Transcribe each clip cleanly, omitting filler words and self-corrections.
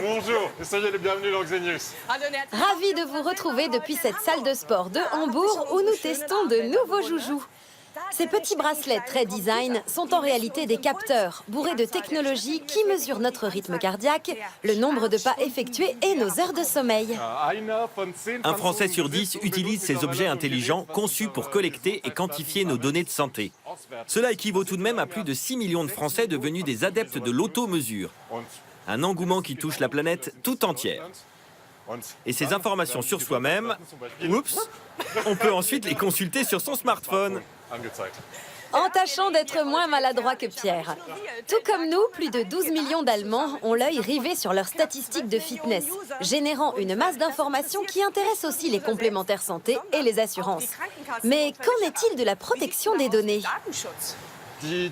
Bonjour, et soyez les bienvenus dans Xenius. Ravi de vous retrouver depuis cette salle de sport de Hambourg où nous testons de nouveaux joujoux. Ces petits bracelets très design sont en réalité des capteurs bourrés de technologies qui mesurent notre rythme cardiaque, le nombre de pas effectués et nos heures de sommeil. Un Français sur 10 utilise ces objets intelligents conçus pour collecter et quantifier nos données de santé. Cela équivaut tout de même à plus de 6 millions de Français devenus des adeptes de l'auto-mesure. Un engouement qui touche la planète tout entière. Et ces informations sur soi-même, oups, on peut ensuite les consulter sur son smartphone. En tâchant d'être moins maladroit que Pierre. Tout comme nous, plus de 12 millions d'Allemands ont l'œil rivé sur leurs statistiques de fitness, générant une masse d'informations qui intéresse aussi les complémentaires santé et les assurances. Mais qu'en est-il de la protection des données ?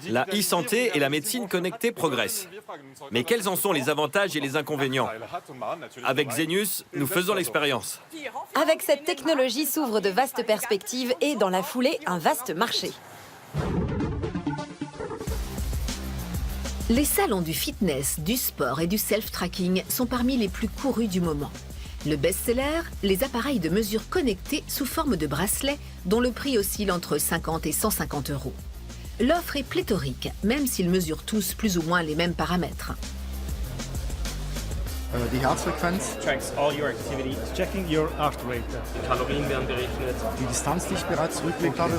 La e-santé et la médecine connectée progressent. Mais quels en sont les avantages et les inconvénients? Avec Xenius, nous faisons l'expérience. Avec cette technologie s'ouvrent de vastes perspectives et, dans la foulée, un vaste marché. Les salons du fitness, du sport et du self-tracking sont parmi les plus courus du moment. Le best-seller, les appareils de mesure connectés sous forme de bracelets dont le prix oscille entre 50 et 150 €. L'offre est pléthorique, même s'ils mesurent tous plus ou moins les mêmes paramètres. Die Herzfrequenz, Tracks all your activities, checking your heart rate. Die Kalorien werden berechnet. die Distanz, die ich bereits zurückgelegt habe.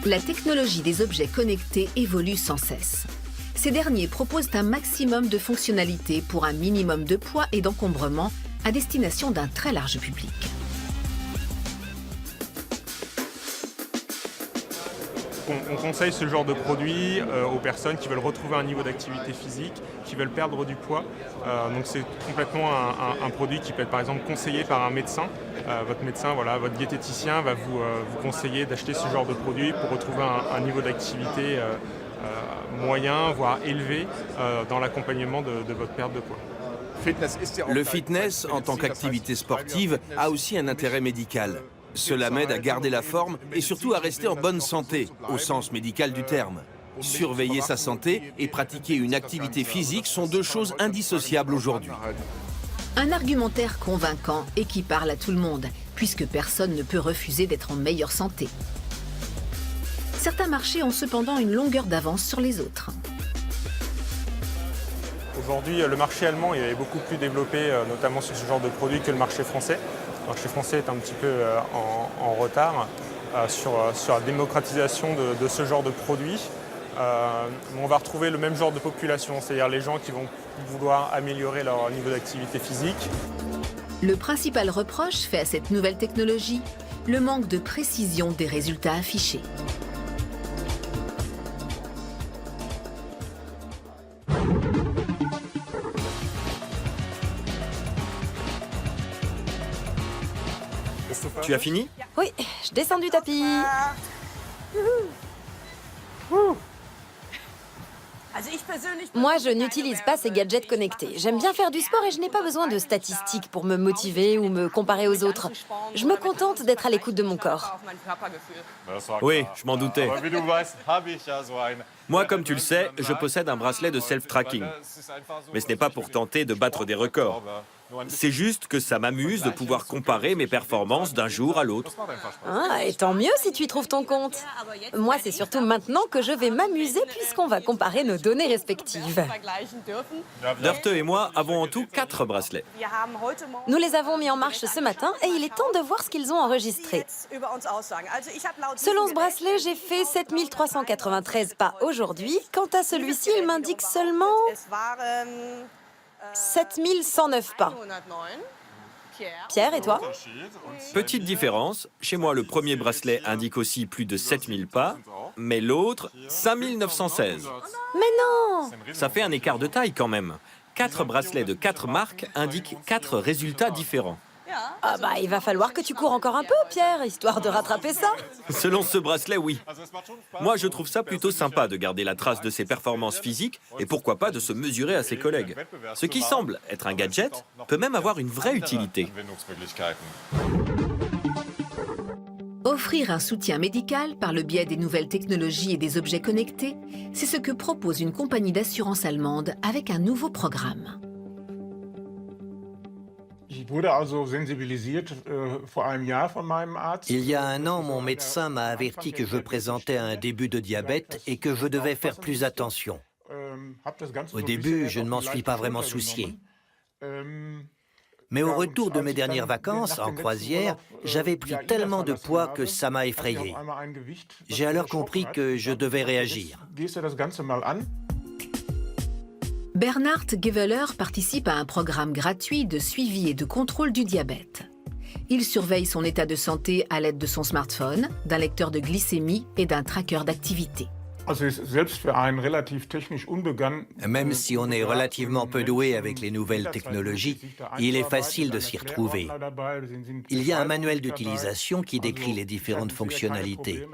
La technologie des objets connectés évolue sans cesse. Ces derniers proposent un maximum de fonctionnalités pour un minimum de poids et d'encombrement à destination d'un très large public. On conseille ce genre de produit aux personnes qui veulent retrouver un niveau d'activité physique, qui veulent perdre du poids. Donc c'est complètement un produit qui peut être par exemple conseillé par un médecin. Votre médecin, voilà, votre diététicien va vous conseiller d'acheter ce genre de produit pour retrouver un niveau d'activité moyen, voire élevé dans l'accompagnement de votre perte de poids. Le fitness, en tant qu'activité sportive, a aussi un intérêt médical. Cela m'aide à garder la forme et surtout à rester en bonne santé, au sens médical du terme. Surveiller sa santé et pratiquer une activité physique sont deux choses indissociables aujourd'hui. Un argumentaire convaincant et qui parle à tout le monde, puisque personne ne peut refuser d'être en meilleure santé. Certains marchés ont cependant une longueur d'avance sur les autres. Aujourd'hui, le marché allemand est beaucoup plus développé, notamment sur ce genre de produit, que le marché français. Le marché français est un petit peu en retard sur la démocratisation de ce genre de produit. On va retrouver le même genre de population, c'est-à-dire les gens qui vont vouloir améliorer leur niveau d'activité physique. Le principal reproche fait à cette nouvelle technologie, le manque de précision des résultats affichés. Tu as fini? Oui, je descends du tapis. Moi, je n'utilise pas ces gadgets connectés. J'aime bien faire du sport et je n'ai pas besoin de statistiques pour me motiver ou me comparer aux autres. Je me contente d'être à l'écoute de mon corps. Oui, je m'en doutais. Moi, comme tu le sais, je possède un bracelet de self-tracking. Mais ce n'est pas pour tenter de battre des records. C'est juste que ça m'amuse de pouvoir comparer mes performances d'un jour à l'autre. Ah, et tant mieux si tu y trouves ton compte. Moi, c'est surtout maintenant que je vais m'amuser puisqu'on va comparer nos données respectives. Dörte et moi avons en tout 4 bracelets. Nous les avons mis en marche ce matin et il est temps de voir ce qu'ils ont enregistré. Selon ce bracelet, j'ai fait 7393 pas aujourd'hui. Quant à celui-ci, il m'indique seulement 7109 pas. Pierre, et toi? Petite différence, chez moi le premier bracelet indique aussi plus de 7000 pas, mais l'autre 5916. Mais non! Ça fait un écart de taille quand même. 4 bracelets de 4 marques indiquent 4 résultats différents. Ah bah, il va falloir que tu cours encore un peu, Pierre, histoire de rattraper ça. Selon ce bracelet, oui. Moi, je trouve ça plutôt sympa de garder la trace de ses performances physiques et pourquoi pas de se mesurer à ses collègues. Ce qui semble être un gadget peut même avoir une vraie utilité. Offrir Offrir un soutien médical par le biais des nouvelles technologies et des objets connectés, c'est ce que propose une compagnie d'assurance allemande avec un nouveau programme. Il y a un an, mon médecin m'a averti que je présentais un début de diabète et que je devais faire plus attention. Au début, je ne m'en suis pas vraiment soucié. Mais au retour de mes dernières vacances, en croisière, j'avais pris tellement de poids que ça m'a effrayé. J'ai alors compris que je devais réagir. Bernhard Geveler participe à un programme gratuit de suivi et de contrôle du diabète. Il surveille son état de santé à l'aide de son smartphone, d'un lecteur de glycémie et d'un tracker d'activité. Même si on est relativement peu doué avec les nouvelles technologies, il est facile de s'y retrouver. Il y a un manuel d'utilisation qui décrit les différentes fonctionnalités.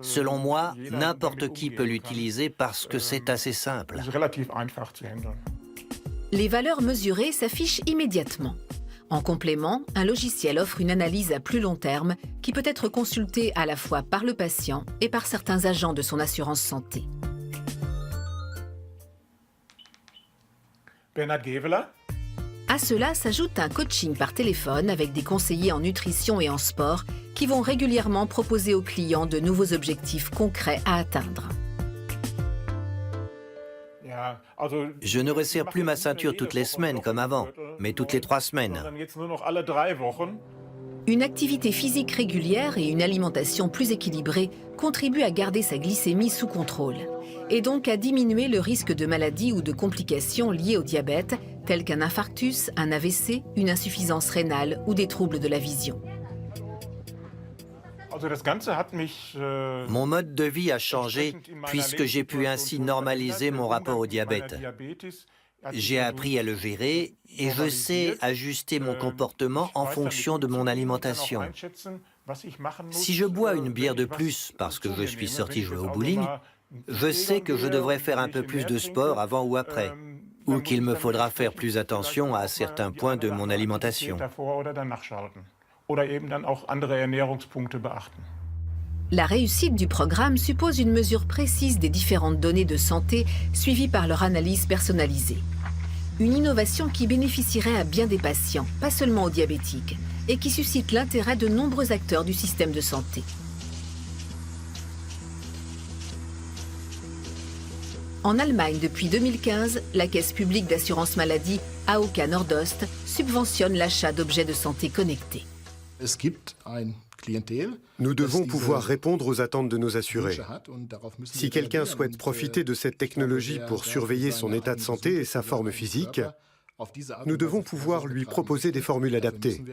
Selon moi, n'importe qui peut l'utiliser parce que c'est assez simple. Les valeurs mesurées s'affichent immédiatement. En complément, un logiciel offre une analyse à plus long terme qui peut être consultée à la fois par le patient et par certains agents de son assurance santé. À cela s'ajoute un coaching par téléphone avec des conseillers en nutrition et en sport qui vont régulièrement proposer aux clients de nouveaux objectifs concrets à atteindre. Je ne resserre plus ma ceinture toutes les semaines comme avant, mais toutes les 3 semaines. Une activité physique régulière et une alimentation plus équilibrée contribuent à garder sa glycémie sous contrôle et donc à diminuer le risque de maladies ou de complications liées au diabète, telles qu'un infarctus, un AVC, une insuffisance rénale ou des troubles de la vision. Mon mode de vie a changé puisque j'ai pu ainsi normaliser mon rapport au diabète. J'ai appris à le gérer et je sais ajuster mon comportement en fonction de mon alimentation. Si je bois une bière de plus parce que je suis sorti jouer au bowling, je sais que je devrais faire un peu plus de sport avant ou après, ou qu'il me faudra faire plus attention à certains points de mon alimentation. La réussite du programme suppose une mesure précise des différentes données de santé suivies par leur analyse personnalisée. Une innovation qui bénéficierait à bien des patients, pas seulement aux diabétiques, et qui suscite l'intérêt de nombreux acteurs du système de santé. En Allemagne, depuis 2015, la Caisse publique d'assurance maladie AOK Nordost subventionne l'achat d'objets de santé connectés. Nous devons pouvoir répondre aux attentes de nos assurés. Si quelqu'un souhaite profiter de cette technologie pour surveiller son état de santé et sa forme physique, nous devons pouvoir lui proposer des formules adaptées.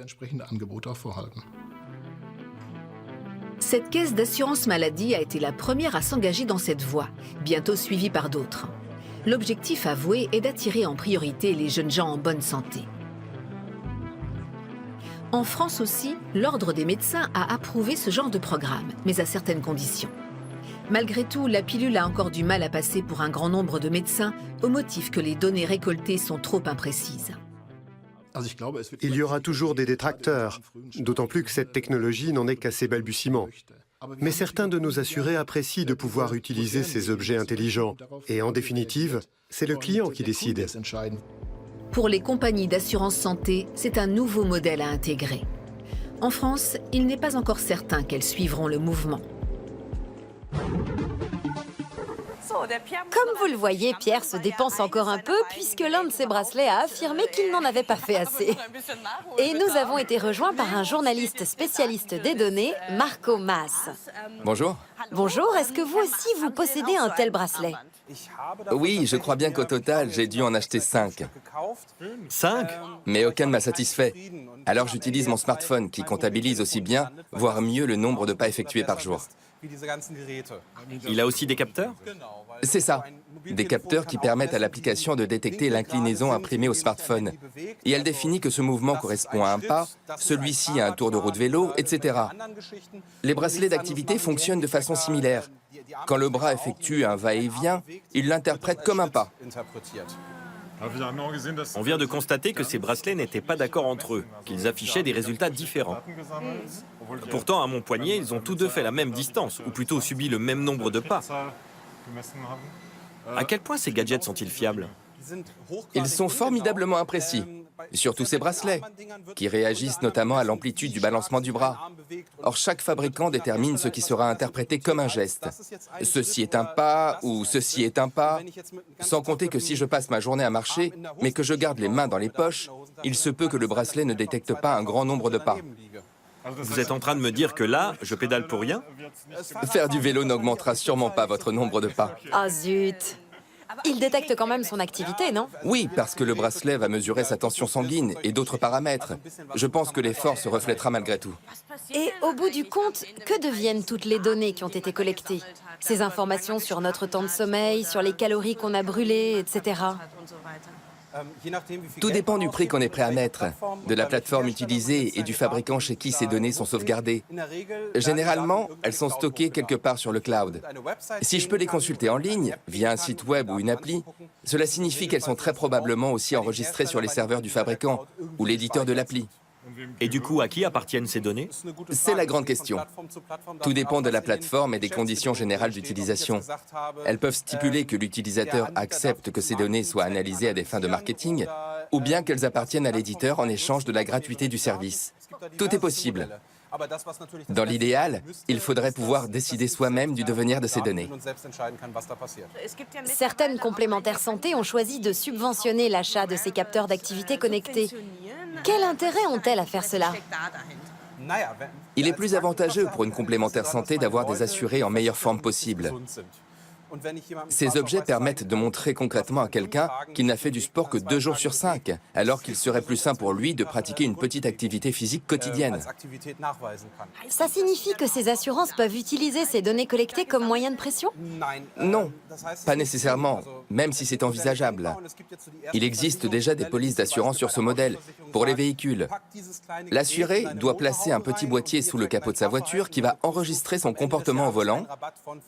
Cette caisse d'assurance maladie a été la première à s'engager dans cette voie, bientôt suivie par d'autres. L'objectif avoué est d'attirer en priorité les jeunes gens en bonne santé. En France aussi, l'Ordre des médecins a approuvé ce genre de programme, mais à certaines conditions. Malgré tout, la pilule a encore du mal à passer pour un grand nombre de médecins, au motif que les données récoltées sont trop imprécises. Il y aura toujours des détracteurs, d'autant plus que cette technologie n'en est qu'à ses balbutiements. Mais certains de nos assurés apprécient de pouvoir utiliser ces objets intelligents. Et en définitive, c'est le client qui décide. Pour les compagnies d'assurance santé, c'est un nouveau modèle à intégrer. En France, il n'est pas encore certain qu'elles suivront le mouvement. Comme vous le voyez, Pierre se dépense encore un peu puisque l'un de ses bracelets a affirmé qu'il n'en avait pas fait assez. Et nous avons été rejoints par un journaliste spécialiste des données, Marco Maas. Bonjour. Bonjour, est-ce que vous aussi vous possédez un tel bracelet? Oui, je crois bien qu'au total, j'ai dû en acheter 5. 5? Mais aucun ne m'a satisfait. Alors j'utilise mon smartphone qui comptabilise aussi bien, voire mieux, le nombre de pas effectués par jour. Il a aussi des capteurs? C'est ça. Des capteurs qui permettent à l'application de détecter l'inclinaison imprimée au smartphone. Et elle définit que ce mouvement correspond à un pas, celui-ci à un tour de roue de vélo, etc. Les bracelets d'activité fonctionnent de façon similaire. Quand le bras effectue un va-et-vient, il l'interprète comme un pas. On vient de constater que ces bracelets n'étaient pas d'accord entre eux, qu'ils affichaient des résultats différents. Pourtant, à mon poignet, ils ont tous deux fait la même distance, ou plutôt subi le même nombre de pas. À quel point ces gadgets sont-ils fiables? Ils sont formidablement imprécis, surtout ces bracelets, qui réagissent notamment à l'amplitude du balancement du bras. Or, chaque fabricant détermine ce qui sera interprété comme un geste. Ceci est un pas ou ceci est un pas. Sans compter que si je passe ma journée à marcher, mais que je garde les mains dans les poches, il se peut que le bracelet ne détecte pas un grand nombre de pas. Vous êtes en train de me dire que là, je pédale pour rien? Faire du vélo n'augmentera sûrement pas votre nombre de pas. Ah zut! Il détecte quand même son activité, non? Oui, parce que le bracelet va mesurer sa tension sanguine et d'autres paramètres. Je pense que l'effort se reflètera malgré tout. Et au bout du compte, que deviennent toutes les données qui ont été collectées? Ces informations sur notre temps de sommeil, sur les calories qu'on a brûlées, etc. Tout dépend du prix qu'on est prêt à mettre, de la plateforme utilisée et du fabricant chez qui ces données sont sauvegardées. Généralement, elles sont stockées quelque part sur le cloud. Si je peux les consulter en ligne, via un site web ou une appli, cela signifie qu'elles sont très probablement aussi enregistrées sur les serveurs du fabricant ou l'éditeur de l'appli. Et du coup, à qui appartiennent ces données? C'est la grande question. Tout dépend de la plateforme et des conditions générales d'utilisation. Elles peuvent stipuler que l'utilisateur accepte que ces données soient analysées à des fins de marketing, ou bien qu'elles appartiennent à l'éditeur en échange de la gratuité du service. Tout est possible. Dans l'idéal, il faudrait pouvoir décider soi-même du devenir de ces données. Certaines complémentaires santé ont choisi de subventionner l'achat de ces capteurs d'activité connectés. Quel intérêt ont-elles à faire cela? Il est plus avantageux pour une complémentaire santé d'avoir des assurés en meilleure forme possible. Ces objets permettent de montrer concrètement à quelqu'un qu'il n'a fait du sport que 2 jours sur 5, alors qu'il serait plus sain pour lui de pratiquer une petite activité physique quotidienne. Ça signifie que ces assurances peuvent utiliser ces données collectées comme moyen de pression? Non, pas nécessairement, même si c'est envisageable. Il existe déjà des polices d'assurance sur ce modèle, pour les véhicules. L'assuré doit placer un petit boîtier sous le capot de sa voiture qui va enregistrer son comportement au volant,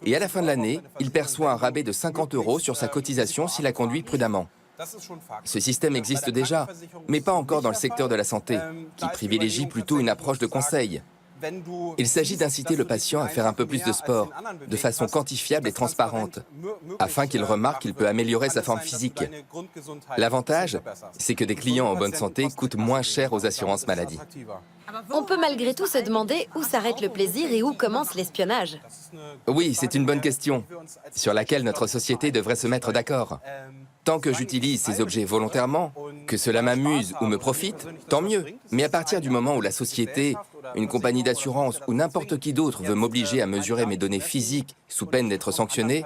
et à la fin de l'année, il perçoit un rabais de 50 € sur sa cotisation s'il a conduit prudemment. Ce système existe déjà, mais pas encore dans le secteur de la santé, qui privilégie plutôt une approche de conseil. Il s'agit d'inciter le patient à faire un peu plus de sport, de façon quantifiable et transparente, afin qu'il remarque qu'il peut améliorer sa forme physique. L'avantage, c'est que des clients en bonne santé coûtent moins cher aux assurances maladie. On peut malgré tout se demander où s'arrête le plaisir et où commence l'espionnage. Oui, c'est une bonne question, sur laquelle notre société devrait se mettre d'accord. Tant que j'utilise ces objets volontairement, que cela m'amuse ou me profite, tant mieux. Mais à partir du moment où la société, une compagnie d'assurance ou n'importe qui d'autre veut m'obliger à mesurer mes données physiques sous peine d'être sanctionné,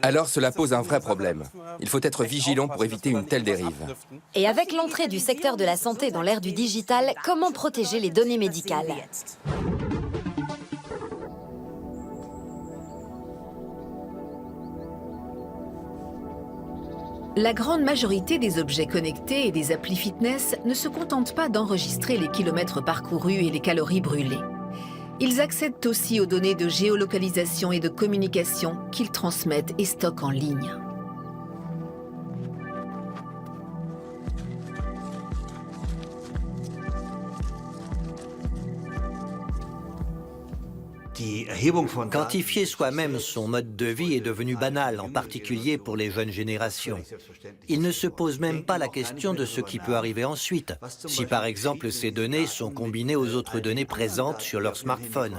alors cela pose un vrai problème. Il faut être vigilant pour éviter une telle dérive. Et avec l'entrée du secteur de la santé dans l'ère du digital, comment protéger les données médicales? La grande majorité des objets connectés et des applis fitness ne se contentent pas d'enregistrer les kilomètres parcourus et les calories brûlées. Ils accèdent aussi aux données de géolocalisation et de communication qu'ils transmettent et stockent en ligne. Quantifier soi-même son mode de vie est devenu banal, en particulier pour les jeunes générations. Ils ne se posent même pas la question de ce qui peut arriver ensuite, si par exemple ces données sont combinées aux autres données présentes sur leur smartphone.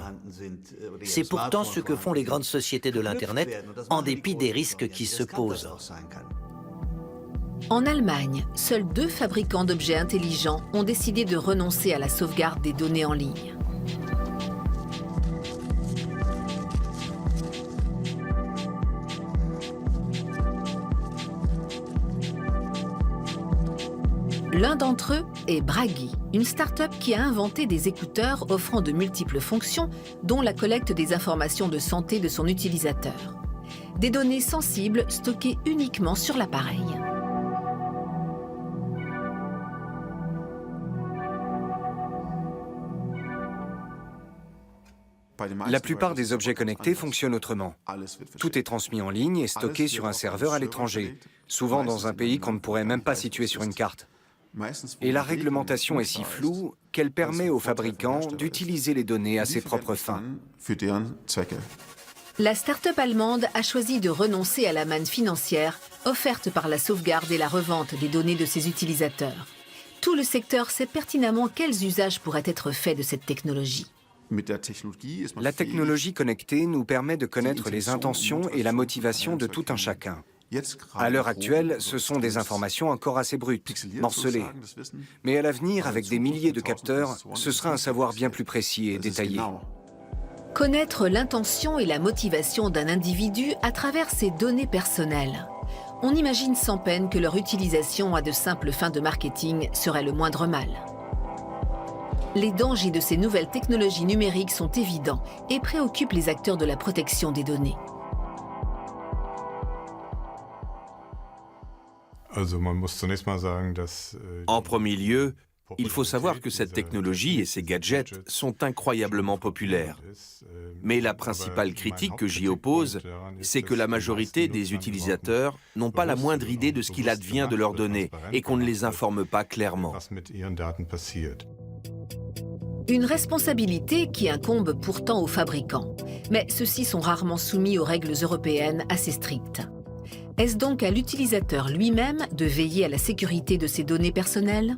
C'est pourtant ce que font les grandes sociétés de l'Internet, en dépit des risques qui se posent. En Allemagne, seuls 2 fabricants d'objets intelligents ont décidé de renoncer à la sauvegarde des données en ligne. L'un d'entre eux est Bragi, une start-up qui a inventé des écouteurs offrant de multiples fonctions, dont la collecte des informations de santé de son utilisateur. Des données sensibles stockées uniquement sur l'appareil. La plupart des objets connectés fonctionnent autrement. Tout est transmis en ligne et stocké sur un serveur à l'étranger, souvent dans un pays qu'on ne pourrait même pas situer sur une carte. Et la réglementation est si floue qu'elle permet aux fabricants d'utiliser les données à ses propres fins. La start-up allemande a choisi de renoncer à la manne financière offerte par la sauvegarde et la revente des données de ses utilisateurs. Tout le secteur sait pertinemment quels usages pourraient être faits de cette technologie. La technologie connectée nous permet de connaître les intentions et la motivation de tout un chacun. À l'heure actuelle, ce sont des informations encore assez brutes, morcelées. Mais à l'avenir, avec des milliers de capteurs, ce sera un savoir bien plus précis et détaillé. Connaître l'intention et la motivation d'un individu à travers ses données personnelles. On imagine sans peine que leur utilisation à de simples fins de marketing serait le moindre mal. Les dangers de ces nouvelles technologies numériques sont évidents et préoccupent les acteurs de la protection des données. En premier lieu, il faut savoir que cette technologie et ces gadgets sont incroyablement populaires. Mais la principale critique que j'y oppose, c'est que la majorité des utilisateurs n'ont pas la moindre idée de ce qu'il advient de leurs données et qu'on ne les informe pas clairement. Une responsabilité qui incombe pourtant aux fabricants. Mais ceux-ci sont rarement soumis aux règles européennes assez strictes. Est-ce donc à l'utilisateur lui-même de veiller à la sécurité de ses données personnelles ?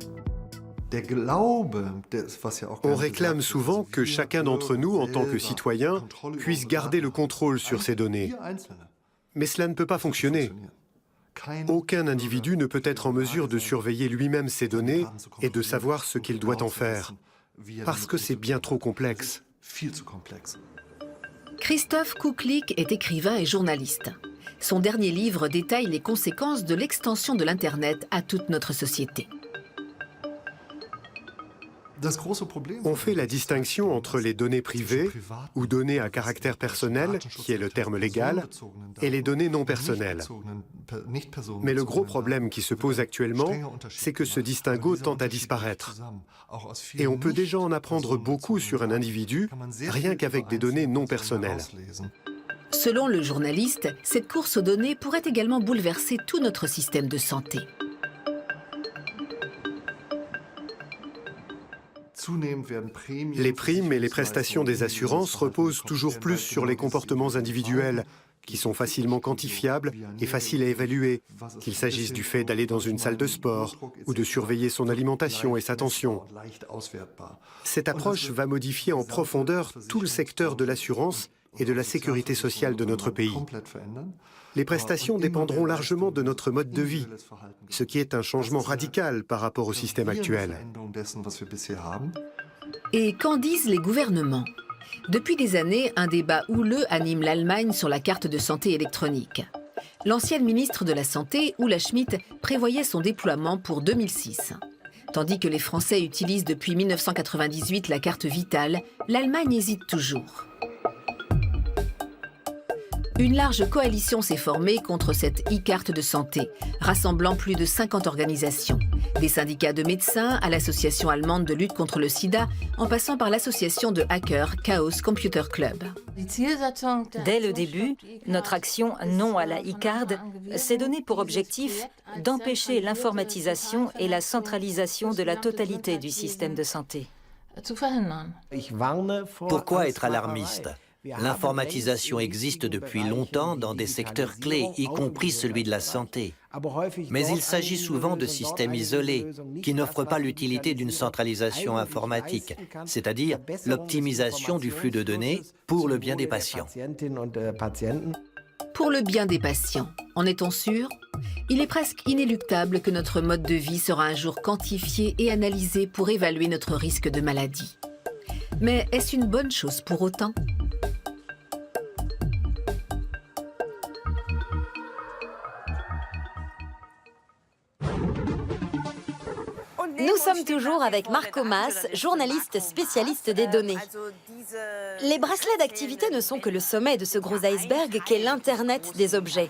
On réclame souvent que chacun d'entre nous, en tant que citoyen, puisse garder le contrôle sur ses données. Mais cela ne peut pas fonctionner. Aucun individu ne peut être en mesure de surveiller lui-même ses données et de savoir ce qu'il doit en faire, parce que c'est bien trop complexe. Christoph Kucklick est écrivain et journaliste. Son dernier livre détaille les conséquences de l'extension de l'Internet à toute notre société. On fait la distinction entre les données privées ou données à caractère personnel, qui est le terme légal, et les données non personnelles. Mais le gros problème qui se pose actuellement, c'est que ce distinguo tend à disparaître. Et on peut déjà en apprendre beaucoup sur un individu, rien qu'avec des données non personnelles. Selon le journaliste, cette course aux données pourrait également bouleverser tout notre système de santé. Les primes et les prestations des assurances reposent toujours plus sur les comportements individuels, qui sont facilement quantifiables et faciles à évaluer, qu'il s'agisse du fait d'aller dans une salle de sport ou de surveiller son alimentation et sa tension. Cette approche va modifier en profondeur tout le secteur de l'assurance et de la sécurité sociale de notre pays. Les prestations dépendront largement de notre mode de vie, ce qui est un changement radical par rapport au système actuel. Et qu'en disent les gouvernements ? Depuis des années, un débat houleux anime l'Allemagne sur la carte de santé électronique. L'ancienne ministre de la Santé, Ulla Schmidt, prévoyait son déploiement pour 2006. Tandis que les Français utilisent depuis 1998 la carte vitale, l'Allemagne hésite toujours. Une large coalition s'est formée contre cette e-carte de santé, rassemblant plus de 50 organisations. Des syndicats de médecins à l'association allemande de lutte contre le sida, en passant par l'association de hackers Chaos Computer Club. Dès le début, notre action Non à la e-card s'est donnée pour objectif d'empêcher l'informatisation et la centralisation de la totalité du système de santé. Pourquoi être alarmiste ? L'informatisation existe depuis longtemps dans des secteurs clés, y compris celui de la santé. Mais il s'agit souvent de systèmes isolés, qui n'offrent pas l'utilité d'une centralisation informatique, c'est-à-dire l'optimisation du flux de données pour le bien des patients. Pour le bien des patients, en est-on sûr ? Il est presque inéluctable que notre mode de vie sera un jour quantifié et analysé pour évaluer notre risque de maladie. Mais est-ce une bonne chose pour autant ? Nous sommes toujours avec Marco Mas, journaliste spécialiste des données. Les bracelets d'activité ne sont que le sommet de ce gros iceberg qu'est l'Internet des objets.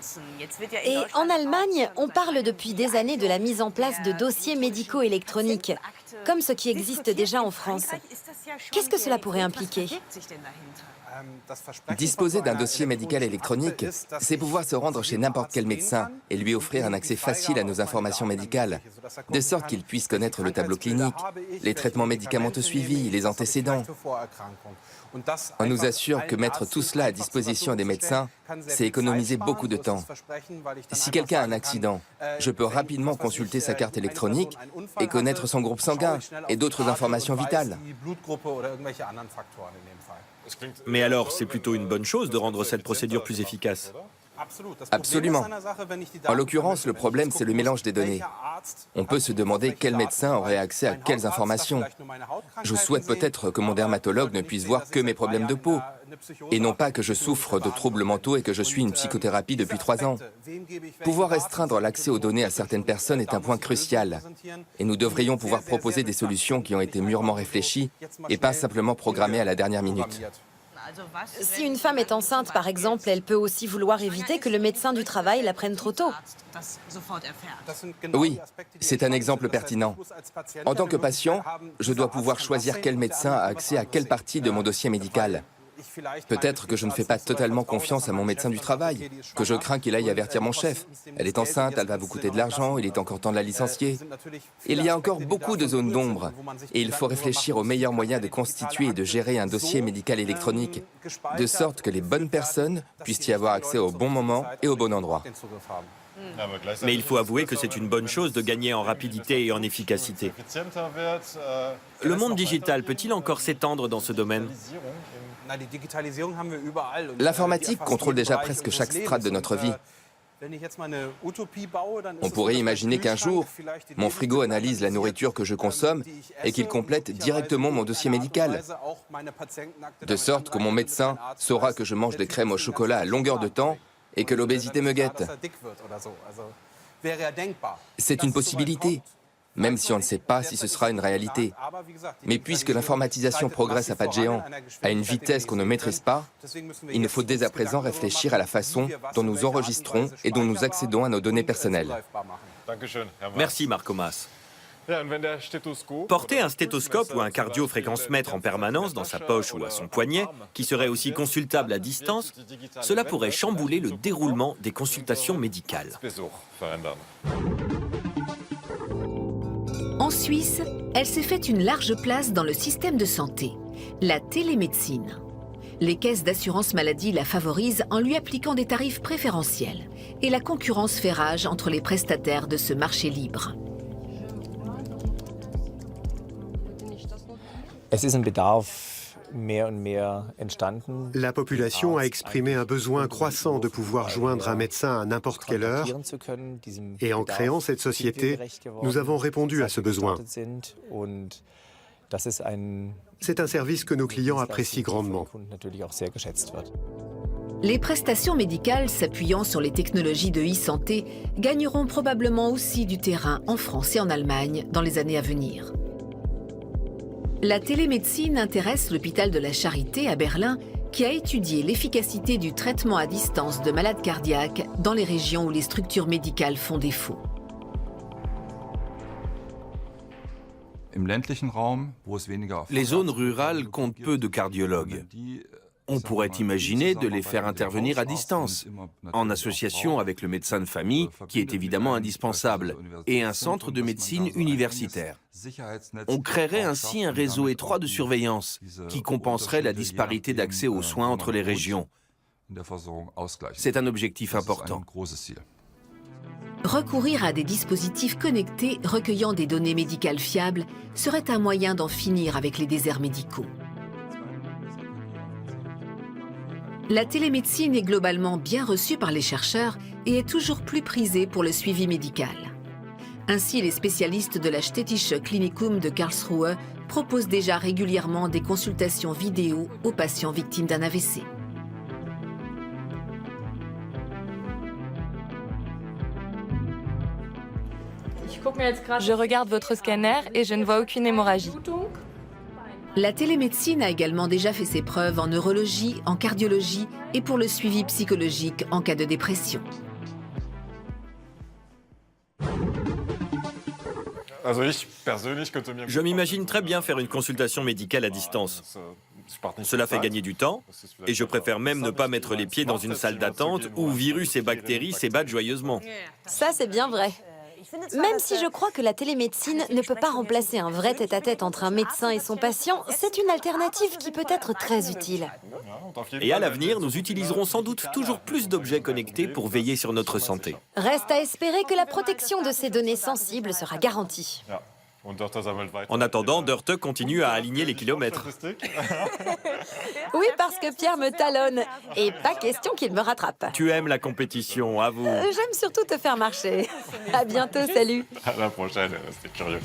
Et en Allemagne, on parle depuis des années de la mise en place de dossiers médicaux électroniques, comme ce qui existe déjà en France. Qu'est-ce que cela pourrait impliquer ? Disposer d'un dossier médical électronique, c'est pouvoir se rendre chez n'importe quel médecin et lui offrir un accès facile à nos informations médicales, de sorte qu'il puisse connaître le tableau clinique, les traitements médicamenteux suivis, les antécédents. On nous assure que mettre tout cela à disposition des médecins, c'est économiser beaucoup de temps. Si quelqu'un a un accident, je peux rapidement consulter sa carte électronique et connaître son groupe sanguin et d'autres informations vitales. Mais alors, c'est plutôt une bonne chose de rendre cette procédure plus efficace. Absolument. En l'occurrence, le problème, c'est le mélange des données. On peut se demander quel médecin aurait accès à quelles informations. Je souhaite peut-être que mon dermatologue ne puisse voir que mes problèmes de peau, et non pas que je souffre de troubles mentaux et que je suis une psychothérapie depuis 3 ans. Pouvoir restreindre l'accès aux données à certaines personnes est un point crucial, et nous devrions pouvoir proposer des solutions qui ont été mûrement réfléchies et pas simplement programmées à la dernière minute. Si une femme est enceinte, par exemple, elle peut aussi vouloir éviter que le médecin du travail la prenne trop tôt. Oui, c'est un exemple pertinent. En tant que patient, je dois pouvoir choisir quel médecin a accès à quelle partie de mon dossier médical. Peut-être que je ne fais pas totalement confiance à mon médecin du travail, que je crains qu'il aille avertir mon chef. Elle est enceinte, elle va vous coûter de l'argent, il est encore temps de la licencier. Il y a encore beaucoup de zones d'ombre et il faut réfléchir aux meilleurs moyens de constituer et de gérer un dossier médical électronique, de sorte que les bonnes personnes puissent y avoir accès au bon moment et au bon endroit. Mais il faut avouer que c'est une bonne chose de gagner en rapidité et en efficacité. Le monde digital peut-il encore s'étendre dans ce domaine ? L'informatique contrôle déjà presque chaque strate de notre vie. On pourrait imaginer qu'un jour, mon frigo analyse la nourriture que je consomme et qu'il complète directement mon dossier médical. De sorte que mon médecin saura que je mange des crèmes au chocolat à longueur de temps et que l'obésité me guette. C'est une possibilité, même si on ne sait pas si ce sera une réalité. Mais puisque l'informatisation progresse à pas de géant, à une vitesse qu'on ne maîtrise pas, il nous faut dès à présent réfléchir à la façon dont nous enregistrons et dont nous accédons à nos données personnelles. Merci Marc Omas. Porter un stéthoscope ou un cardio-fréquence-mètre en permanence dans sa poche ou à son poignet, qui serait aussi consultable à distance, cela pourrait chambouler le déroulement des consultations médicales. En Suisse, elle s'est fait une large place dans le système de santé, la télémédecine. Les caisses d'assurance maladie la favorisent en lui appliquant des tarifs préférentiels. Et la concurrence fait rage entre les prestataires de ce marché libre. La population a exprimé un besoin croissant de pouvoir joindre un médecin à n'importe quelle heure. Et en créant cette société, nous avons répondu à ce besoin. C'est un service que nos clients apprécient grandement. Les prestations médicales s'appuyant sur les technologies de e-santé gagneront probablement aussi du terrain en France et en Allemagne dans les années à venir. La télémédecine intéresse l'hôpital de la Charité à Berlin qui a étudié l'efficacité du traitement à distance de malades cardiaques dans les régions où les structures médicales font défaut. Les zones rurales comptent peu de cardiologues. On pourrait imaginer de les faire intervenir à distance, en association avec le médecin de famille, qui est évidemment indispensable, et un centre de médecine universitaire. On créerait ainsi un réseau étroit de surveillance qui compenserait la disparité d'accès aux soins entre les régions. C'est un objectif important. Recourir à des dispositifs connectés recueillant des données médicales fiables serait un moyen d'en finir avec les déserts médicaux. La télémédecine est globalement bien reçue par les chercheurs et est toujours plus prisée pour le suivi médical. Ainsi, les spécialistes de la Städtische Klinikum de Karlsruhe proposent déjà régulièrement des consultations vidéo aux patients victimes d'un AVC. Je regarde votre scanner et je ne vois aucune hémorragie. La télémédecine a également déjà fait ses preuves en neurologie, en cardiologie et pour le suivi psychologique en cas de dépression. Je m'imagine très bien faire une consultation médicale à distance. Cela fait gagner du temps, et je préfère même ne pas mettre les pieds dans une salle d'attente où virus et bactéries s'ébattent joyeusement. Ça, c'est bien vrai. Même si je crois que la télémédecine ne peut pas remplacer un vrai tête-à-tête entre un médecin et son patient, c'est une alternative qui peut être très utile. Et à l'avenir, nous utiliserons sans doute toujours plus d'objets connectés pour veiller sur notre santé. Reste à espérer que la protection de ces données sensibles sera garantie. En attendant, Dörte continue à aligner les kilomètres. Oui, parce que Pierre me talonne. Et pas question qu'il me rattrape. Tu aimes la compétition, avoue. J'aime surtout te faire marcher. À bientôt, salut. À la prochaine, c'était curieux.